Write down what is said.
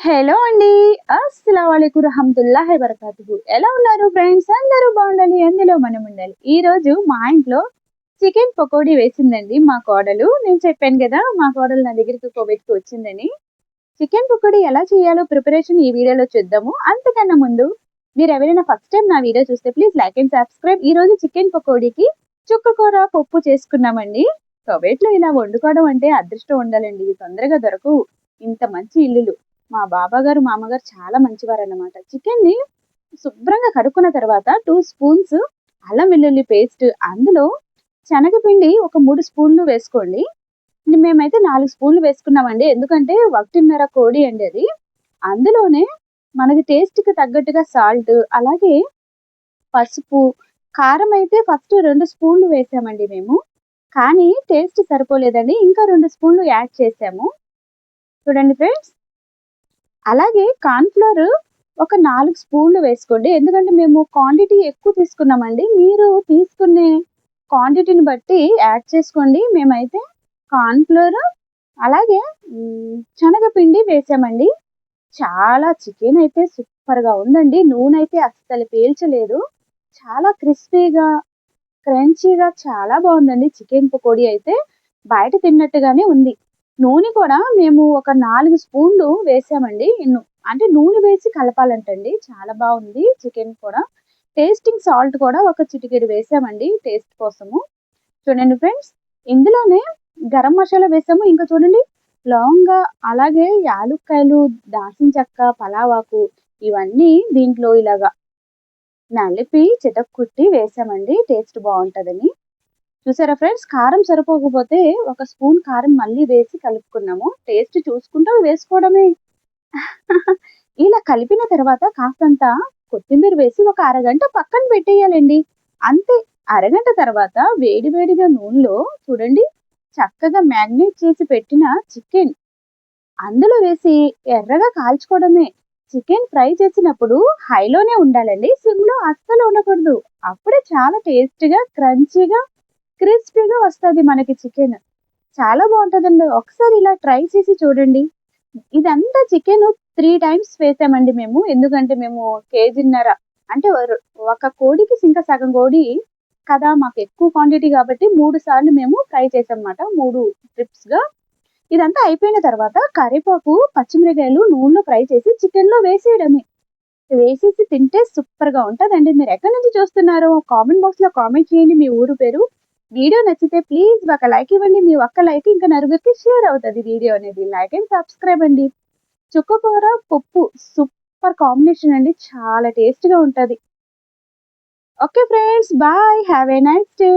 Hello అండి. అస్సలాముఅలైకుం రహమతుల్లాహి వబరకాతుహు. ఎలా ఉన్నారు ఫ్రెండ్స్? అందరూ బాగుండాలి, అందులో మనం ఉండాలి. ఈ రోజు మా ఇంట్లో చికెన్ పకోడీ వేసిందండి మా కోడలు. నేను చెప్పాను కదా మా కోడలు నా దగ్గరికి కోవిడ్కి వచ్చిందని. చికెన్ పకోడీ ఎలా చేయాలో ప్రిపరేషన్ ఈ వీడియోలో చూద్దాము. అంతకన్నా ముందు మీరు ఎవరైనా ఫస్ట్ టైం నా వీడియో చూస్తే ప్లీజ్ లైక్ అండ్ సబ్స్క్రైబ్. ఈ రోజు చికెన్ పకోడీకి చుక్కకూర పప్పు చేసుకున్నామండి. కోవిడ్లో ఇలా వండుకోవడం అంటే అదృష్టం ఉండాలండి, తొందరగా దొరకవు ఇంత మంచి ఇల్లులు. మా బాబాగారు మామగారు చాలా మంచివారన్నమాట. చికెన్ని శుభ్రంగా కడుక్కున్న తర్వాత 2 స్పూన్స్ అల్లం వెల్లుల్లి పేస్ట్, అందులో శనగపిండి ఒక 3 స్పూన్లు వేసుకోండి. మేమైతే 4 స్పూన్లు వేసుకున్నామండి, ఎందుకంటే 1.5 కోడి అండి అది. అందులోనే మనకి టేస్ట్కి తగ్గట్టుగా సాల్ట్, అలాగే పసుపు, కారం అయితే ఫస్ట్ 2 స్పూన్లు వేసామండి మేము. కానీ టేస్ట్ సరిపోలేదని ఇంకా 2 స్పూన్లు యాడ్ చేసాము. చూడండి ఫ్రెండ్స్. అలాగే కార్న్‌ఫ్లోర్ ఒక 4 స్పూన్లు వేసుకోండి. ఎందుకంటే మేము క్వాంటిటీ ఎక్కువ తీసుకున్నామండి. మీరు తీసుకునే క్వాంటిటీని బట్టి యాడ్ చేసుకోండి. మేమైతే కార్న్‌ఫ్లోర్ అలాగే శనగపిండి వేసామండి. చాలా చికెన్ అయితే సూపర్‌గా ఉందండి. నూనె అయితే అస్సలు పీల్చలేదు. చాలా క్రిస్పీగా, క్రంచీగా చాలా బాగుందండి. చికెన్ పకోడీ అయితే బయట తిన్నట్టుగానే ఉంది. నూనె కూడా మేము ఒక 4 స్పూన్లు వేసామండి. అంటే నూనె వేసి కలపాలంటండి. చాలా బాగుంది చికెన్ కూడా. టేస్టింగ్ సాల్ట్ కూడా ఒక చిటికెడు వేసామండి టేస్ట్ కోసము. చూడండి ఫ్రెండ్స్, ఇందులోనే గరం మసాలా వేసాము. ఇంకా చూడండి, లవంగా, అలాగే యాలుక్కాయలు, దాల్చిన చెక్క, పలావాకు, ఇవన్నీ దీంట్లో ఇలాగా నలిపి చితక్కుట్టి వేసామండి, టేస్ట్ బాగుంటుందని. చూసారా ఫ్రెండ్స్, కారం సరిపోకపోతే ఒక స్పూన్ కారం మళ్ళీ వేసి కలుపుకున్నాము. టేస్ట్ చూసుకుంటూ వేసుకోవడమే. ఇలా కలిపిన తర్వాత కాస్తంత కొత్తిమీర వేసి ఒక అరగంట పక్కన పెట్టేయాలండి. అంతే. అరగంట తర్వాత వేడివేడిగా నూనెలో చూడండి, చక్కగా మ్యాగ్నేట్ చేసి పెట్టిన చికెన్ అందులో వేసి ఎర్రగా కాల్చుకోవడమే. చికెన్ ఫ్రై చేసినప్పుడు హైలోనే ఉండాలండి, సిమ్‌లో అస్సలు ఉండకూడదు. అప్పుడే చాలా టేస్ట్‌గా, క్రంచీగా, క్రిస్పీగా వస్తది మనకి చికెన్. చాలా బాగుంటదండి. ఒకసారి ఇలా ట్రై చేసి చూడండి. ఇదంతా చికెను 3 టైమ్స్ వేసామండి మేము. ఎందుకంటే మేము కేజీన్నర, అంటే ఒక కోడికి ఇంకా సగం కోడి కదా, మాకు ఎక్కువ క్వాంటిటీ కాబట్టి 3 సార్లు మేము ఫ్రై చేసామన్నమాట. 3 ట్రిప్స్‌గా. ఇదంతా అయిపోయిన తర్వాత కరివేపాకు, పచ్చిమిరపకాయలు నూనెలో ఫ్రై చేసి చికెన్‌లో వేసేయడమే. వేసేసి తింటే సూపర్‌గా ఉంటదండి. మీరు ఎక్కడి నుంచి చూస్తున్నారో కామెంట్ బాక్స్‌లో కామెంట్ చేయండి మీ ఊరు పేరు. వీడియో నచ్చితే ప్లీజ్ ఒక లైక్ ఇవ్వండి. మీ ఒక్క లైక్ ఇంకా నలుగురికి షేర్ అవుతది వీడియో అనేది. లైక్ అండ్ సబ్స్క్రైబ్ అండి. చుక్కకూర పప్పు సూపర్ కాంబినేషన్ అండి. చాలా టేస్ట్‌గా ఉంటది. Okay friends, bye. Have a nice day.